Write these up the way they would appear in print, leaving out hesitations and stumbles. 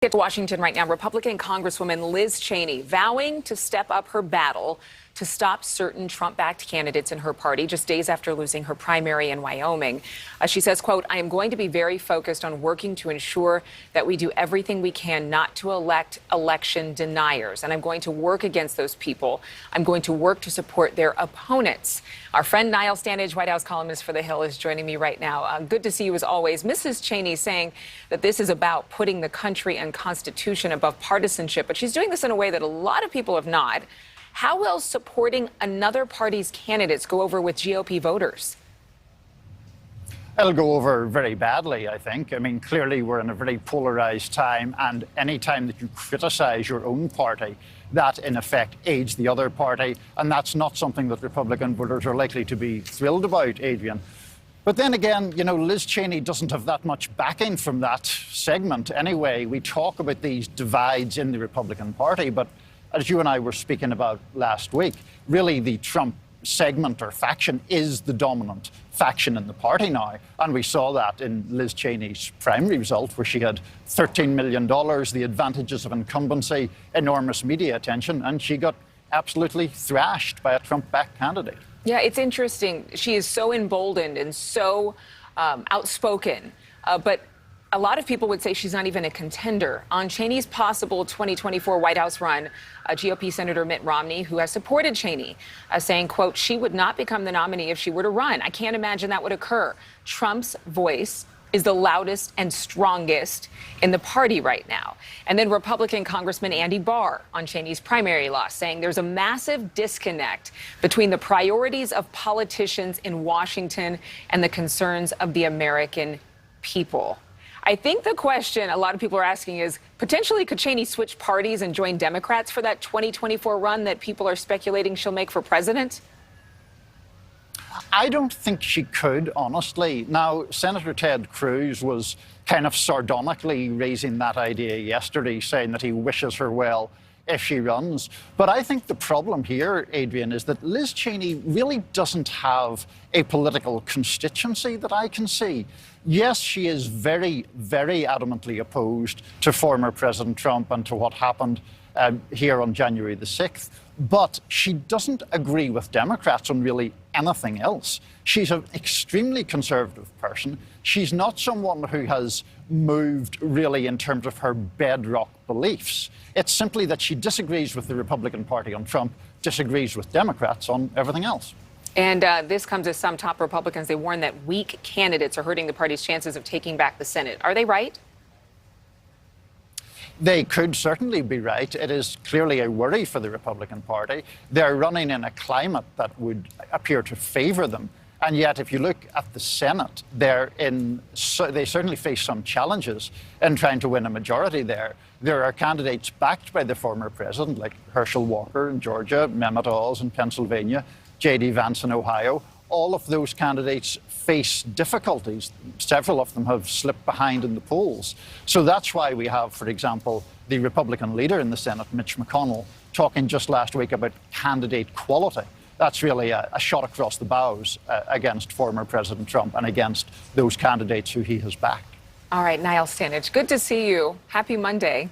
Get to Washington right now. Republican Congresswoman Liz Cheney vowing to step up her battle to stop certain Trump-backed candidates in her party just days after losing her primary in Wyoming. She says, quote, "I am going to be very focused on working to ensure that we do everything we can not to elect election deniers. And I'm going to work against those people. I'm going to work to support their opponents." Our friend Niall Stange, White House columnist for The Hill, is joining me right now. Good to see you as always. Mrs. Cheney saying that this is about putting the country and Constitution above partisanship, but she's doing this in a way that a lot of people have not. How will supporting another party's candidates go over with GOP voters? It'll go over very badly, I think. I mean, clearly we're in a very polarized time, and any time that you criticize your own party, that in effect aids the other party, and that's not something that Republican voters are likely to be thrilled about, Adrienne. But then again, you know, Liz Cheney doesn't have that much backing from that segment anyway. We talk about these divides in the Republican Party, but as you and I were speaking about last week, really the Trump segment or faction is the dominant faction in the party now. And we saw that in Liz Cheney's primary result, where she had $13 million, the advantages of incumbency, enormous media attention, and she got absolutely thrashed by a Trump-backed candidate. Yeah, it's interesting. She is so emboldened and so outspoken, but a lot of people would say she's not even a contender. On Cheney's possible 2024 White House run, GOP Senator Mitt Romney, who has supported Cheney, saying, quote, "She would not become the nominee if she were to run. I can't imagine that would occur. Trump's voice is the loudest and strongest in the party right now." And then Republican Congressman Andy Barr on Cheney's primary loss, saying there's a massive disconnect between the priorities of politicians in Washington and the concerns of the American people. I think the question a lot of people are asking is, potentially, could Cheney switch parties and join Democrats for that 2024 run that people are speculating she'll make for president? I don't think she could, honestly. Now, Senator Ted Cruz was kind of sardonically raising that idea yesterday, saying that he wishes her well if she runs. But I think the problem here, Adrienne, is that Liz Cheney really doesn't have a political constituency that I can see. Yes, she is very, very adamantly opposed to former President Trump and to what happened here on January the 6th. But she doesn't agree with Democrats on really anything else. She's an extremely conservative person. She's not someone who has moved really in terms of her bedrock beliefs. It's simply that she disagrees with the Republican Party on Trump, disagrees with Democrats on everything else. And this comes as some top Republicans, they warn that weak candidates are hurting the party's chances of taking back the Senate. Are they right? They could certainly be right. It is clearly a worry for the Republican Party. They're running in a climate that would appear to favor them. And yet, if you look at the Senate, they certainly face some challenges in trying to win a majority there. There are candidates backed by the former president, like Herschel Walker in Georgia, Mehmet Oz in Pennsylvania, J.D. Vance in Ohio. All of those candidates face difficulties. Several of them have slipped behind in the polls. So that's why we have, for example, the Republican leader in the Senate, Mitch McConnell, talking just last week about candidate quality. That's really a shot across the bows against former President Trump and against those candidates who he has backed. All right, Niall Stange, good to see you. Happy Monday.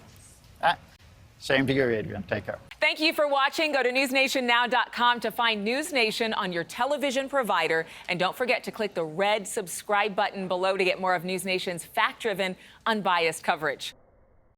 Same to you, Adrienne. Take care. Thank you for watching. Go to newsnationnow.com to find NewsNation on your television provider. And don't forget to click the red subscribe button below to get more of NewsNation's fact-driven, unbiased coverage.